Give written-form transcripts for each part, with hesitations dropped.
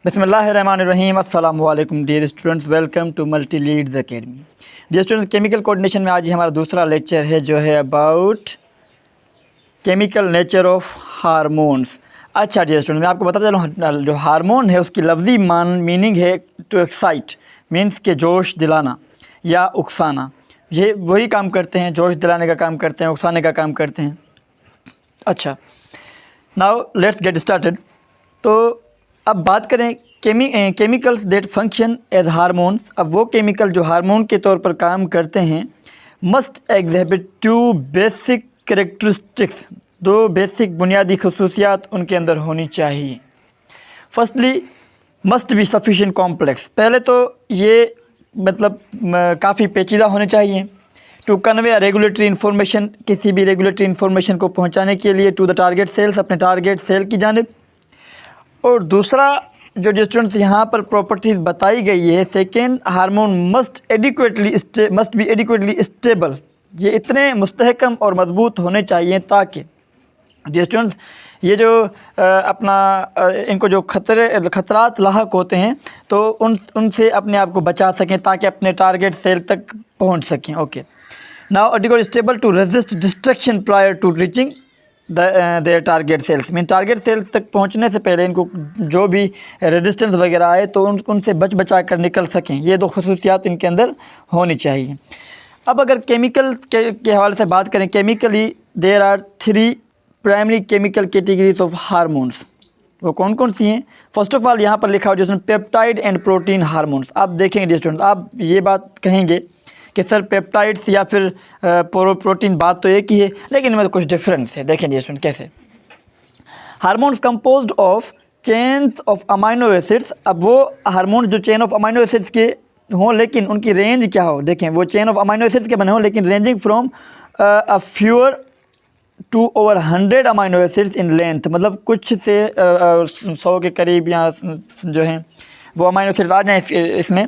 बिस्मिल्लाहिर्रहमानिर्रहीम। अस्सलामु अलैकुम dear students, welcome to Multi Leads Academy. Dear students, chemical coordination में आज ही हमारा दूसरा लेक्चर है जो है about chemical nature of hormones. अच्छा डियर स्टूडेंट, मैं आपको बताता चलूँ, जो हार्मोन है उसकी लफ्ज़ी मीनिंग है टू एक्साइट, मीन्स के जोश दिलाना या उकसाना। ये वही काम करते हैं, जोश दिलाने का काम करते हैं, उकसाने का काम करते हैं। अच्छा, नाउ लेट्स गेट स्टार्टेड। तो अब बात करें chemicals that function as hormones. अब वो केमिकल जो हार्मोन के तौर पर काम करते हैं must exhibit two basic characteristics, दो बेसिक बुनियादी खसूसियात उनके अंदर होनी चाहिए। Firstly must be sufficient complex. पहले तो ये मतलब काफ़ी पेचीदा होने चाहिए। टू कन्वे रेगुलेटरी इन्फॉर्मेशन, किसी भी रेगुलेटरी इन्फॉर्मेशन को पहुंचाने के लिए टू द टारगेट सेल्स, अपने टारगेट सेल की जानिब। और दूसरा जो स्टूडेंट्स यहाँ पर प्रॉपर्टीज़ बताई गई है, second hormone must be adequately stable. ये इतने मुस्तहकम और मजबूत होने चाहिए ताकि स्टूडेंट्स ये जो इनको जो खतरात लाहक होते हैं तो उनसे अपने आप को बचा सकें ताकि अपने टारगेट सेल तक पहुँच सकें। Okay, now adequate stable to resist destruction prior to reaching their target cells. Mean target cell तक पहुंचने से पहले इनको जो भी रेजिस्टेंस वगैरह आए तो उनसे बचा कर निकल सकें। ये दो खसूसियात इनके अंदर होनी चाहिए। अब अगर केमिकल के हवाले से बात करें, chemically there are 3 primary chemical categories of hormones. वो कौन कौन सी हैं? फर्स्ट ऑफ ऑल यहाँ पर लिखा हो जिसमें पेप्टाइड एंड प्रोटीन हार्मोन्स। आप देखेंगे स्टूडेंट, आप ये बात कहेंगे कि सर पेप्टाइड्स या फिर प्रोटीन, बात तो एक ही है लेकिन इनमें कुछ डिफरेंस है। देखें जी स्टूडेंट कैसे। Hormones composed of chains of amino acids. अब वो हार्मोन्स जो चेन ऑफ अमाइनो एसिड्स के हों लेकिन उनकी रेंज क्या हो, देखें वो चेन ऑफ अमाइनो एसिड्स के बने हों लेकिन ranging from a fewer to over 100 amino acids in length. मतलब कुछ से 100 के करीब या जो हैं वो अमाइनो एसिड्स आ जाएँ इसमें।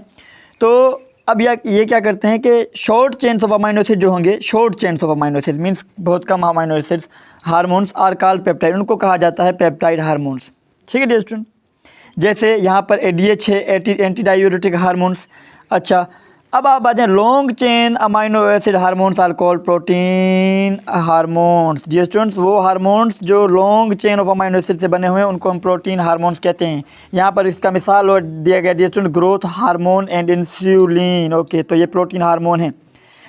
तो अब ये क्या करते हैं कि short chains of amino acid जो होंगे, short chains of amino acid means बहुत कम amino acids, hormones are called peptide, उनको कहा जाता है पेप्टाइड हार्मोन्स। ठीक है डियर स्टूडेंट, जैसे यहाँ पर ADH है, एंटी डायूरेटिक हार्मोन्स। अच्छा, अब आप आ जाएँ long chain amino acid hormones are called protein hormones. Dear students, वो हार्मोन्स जो long chain of amino acid से बने हुए हैं उनको हम प्रोटीन हार्मोन्स कहते हैं। यहाँ पर इसका मिसाल और दिया गया dear student, growth hormone and insulin. Okay, तो ये प्रोटीन हार्मोन है।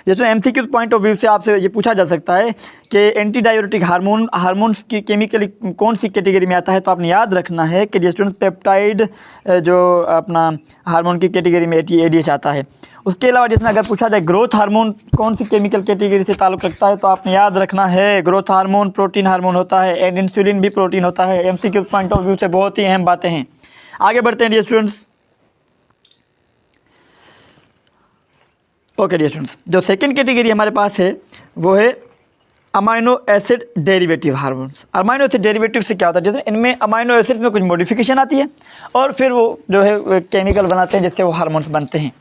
जैसे MCQ पॉइंट ऑफ व्यू से आपसे ये पूछा जा सकता है कि एंटी डायूरेटिक हार्मोन्स की केमिकली कौन सी कैटेगरी में आता है, तो आपने याद रखना है कि स्टूडेंट्स पेप्टाइड जो अपना हार्मोन की कैटेगरी में ADH आता है। उसके अलावा जिसमें अगर पूछा जाए ग्रोथ हार्मोन कौन सी केमिकल कैटेगरी से ताल्लुक़ रखता है, तो आपने याद रखना है ग्रोथ हार्मोन प्रोटीन हार्मोन होता है एंड इंसुलिन भी प्रोटीन होता है। MCQ पॉइंट ऑफ व्यू से बहुत ही अहम बातें हैं। आगे बढ़ते हैं dear students. Okay dear students, जो सेकंड कैटेगरी हमारे पास है वो है amino acid derivative hormones. Amino acid derivative से क्या होता है, जैसे इनमें अमाइनो एसिड्स में कुछ मॉडिफिकेशन आती है और फिर वो जो है केमिकल बनाते हैं जिससे वो हार्मोन्स बनते हैं।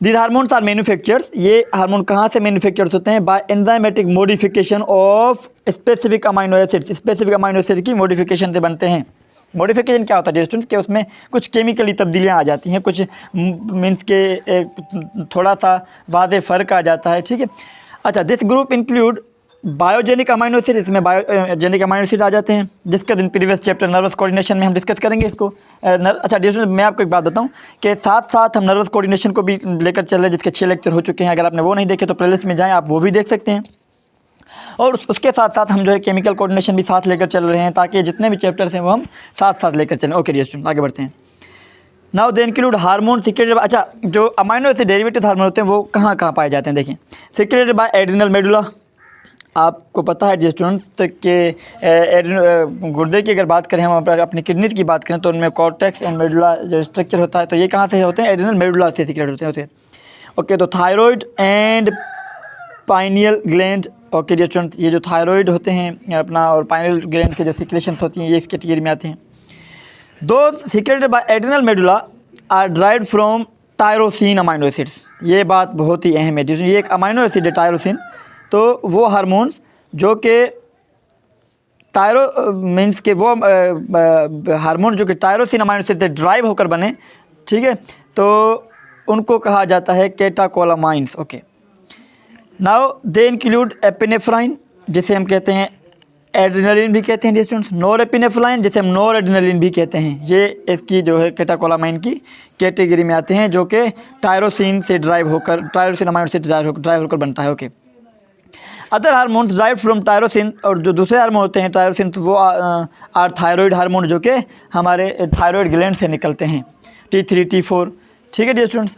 These hormones are manufactures. ये हार्मोन कहाँ से मैन्युफैक्चर्स होते हैं? By enzymatic modification of specific amino acids. Specific amino acid की मॉडिफिकेशन से बनते हैं। मॉडिफिकेशन क्या होता है स्टूडेंट्स कि उसमें कुछ केमिकली तब्दीलियाँ आ जाती हैं, कुछ मीन्स के एक थोड़ा सा वाज़े फ़र्क आ जाता है। ठीक है। अच्छा, this group include biogenic amino acid. इसमें बायोजेनिक अमाइनो एसिड आ जाते हैं जिसका दिन प्रीवियस चैप्टर नर्वस कोऑर्डिनेशन में हम डिस्कस करेंगे इसको। अच्छा डियर स्टूडेंट, मैं आपको एक बात बताऊं कि साथ साथ हम नर्वस कोऑर्डिनेशन को भी लेकर चल रहे हैं जिसके 6 लेक्चर हो चुके हैं। अगर आपने वो नहीं देखे तो प्लेलिस्ट में जाएँ, आप वो भी देख सकते हैं। और उसके साथ साथ हम जो है केमिकल कोऑर्डिनेशन भी साथ लेकर चल रहे हैं ताकि जितने भी चैप्टर्स हैं वो हम साथ साथ लेकर चलें। ओके डियर स्टूडेंट, आगे बढ़ते हैं। Now they include hormone secreted. अच्छा, जो अमाइनो एसिड डेरिवेटिव हार्मोन होते हैं वो कहाँ कहाँ पाए जाते हैं? देखें, सीक्रेटेड बाय एड्रिनल मेडुला। आपको पता है डियर स्टूडेंट्स तो कि गुर्दे की अगर बात करें, हम अपनी किडनीज की बात करें तो उनमें कॉर्टेक्स एंड मेडुला जो स्ट्रक्चर होता है, तो ये कहाँ से होते हैं? एड्रिनल मेडुला से सीक्रेट होते हैं। ओके, तो thyroid and pineal gland. Okay dear student, ये जो थायराइड होते हैं अपना और पाइनियल ग्लैंड के जो सिक्रेशंस होती हैं ये इस कैटेगरी में आते हैं। दो secreted by adrenal medulla are derived from tyrosine amino acids. ये बात बहुत ही अहम है जिसमें ये एक अमाइनो एसिड है टायरोसिन। तो वो हार्मोन्स जो कि टायरो मीन्स के वो हार्मोन जो कि टायरोसिन अमाइनो एसिड से ड्राइव होकर बने, ठीक है, तो उनको कहा जाता है catecholamines. Okay, now they include epinephrine, जिसे हम कहते हैं एड्रेनलिन भी कहते हैं डियर स्टूडेंट्स, नॉर एपिनेफ्राइन जिसे हम नॉर एड्रेनलिन भी कहते हैं। ये इसकी जो है कैटाकोलामाइन की कैटेगरी में आते हैं, जो कि टायरोसिन से ड्राइव होकर, टायरोसिन अमाइनो एसिड ड्राइव होकर बनता है। Okay, other hormones drive from tyrosine, और जो दूसरे हार्मोन होते हैं टायरोसिन, तो वो आर थायराइड हार्मोन, जो कि हमारे थायराइड ग्लैंड से निकलते हैं, T3 T4, ठीक है डियर स्टूडेंट्स।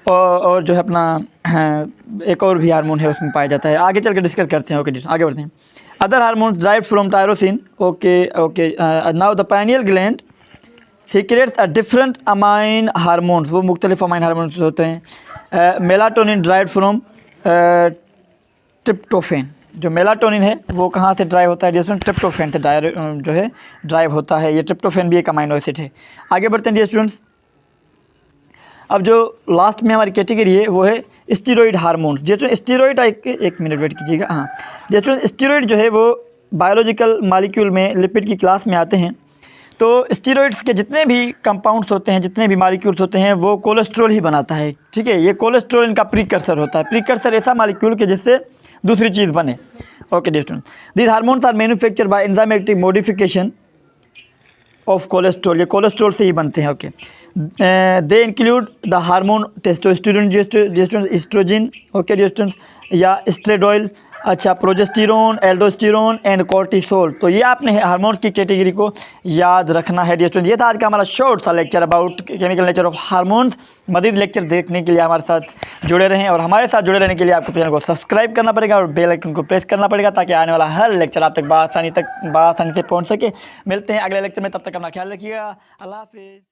और जो है अपना एक और भी हार्मोन है उसमें पाया जाता है, आगे चल कर डिस्कस करते हैं। ओके, आगे बढ़ते हैं। Other hormones drive from tyrosine. Okay, now the pineal gland secrets a different amine hormones, वो मुख्तलिफ अमाइन हार्मोन्स होते हैं। मेलाटोनिन ड्राइव फ्रॉम ट्रिप्टोफेन, जो मेलाटोनिन है वो कहाँ से ड्राइव होता है डियर स्टूडेंट्स? ट्रिप्टोफेन से जो है ड्राइव होता है। ये ट्रिप्टोफेन भी एक अमाइनो एसिड है। आगे बढ़ते हैं डियर स्टूडेंट्स। अब जो लास्ट में हमारी कैटेगरी है वो है स्टीरॉइड हार्मोन्स। जैसे स्टीरॉइड, एक मिनट वेट कीजिएगा। हाँ, जैसे स्टीरॉइड जो है वो बायोलॉजिकल मॉलिक्यूल में लिपिड की क्लास में आते हैं। तो स्टीरॉइड्स के जितने भी कंपाउंड्स होते हैं, जितने भी मॉलिक्यूल्स होते हैं, वो कोलेस्ट्रॉल ही बनाता है, ठीक है। ये कोलेस्ट्रॉल इनका प्रीकर्सर होता है। प्रीकर्सर ऐसा मॉलिक्यूल के जिससे दूसरी चीज़ बने। Okay dear student, these hormones are manufactured by enzymatic modification of cholesterol, ये कोलेस्ट्रॉल से ही बनते हैं। Okay, they include the hormone testosterone, estrogen, okay dear students, या स्टेरॉइड, अच्छा, प्रोजेस्टेरोन, एल्डोस्टेरोन एंड कोर्टिसोल। तो ये आपने हार्मोन्स की कैटेगरी को याद रखना है डियर स्टूडेंट। ये था आज का हमारा शॉर्ट सा lecture about chemical nature of hormones. मज़ीद लेक्चर देखने के लिए हमारे साथ जुड़े रहें, और हमारे साथ जुड़े रहने के लिए आपको चैनल को सब्सक्राइब करना पड़ेगा और बेल आइकन को प्रेस करना पड़ेगा, ताकि आने वाला हर लेक्चर आप तक बआसानी से पहुँच सके। मिलते हैं अगले लेक्चर में, तब तक अपना ख्याल रखिएगा। अल्लाह हाफिज़।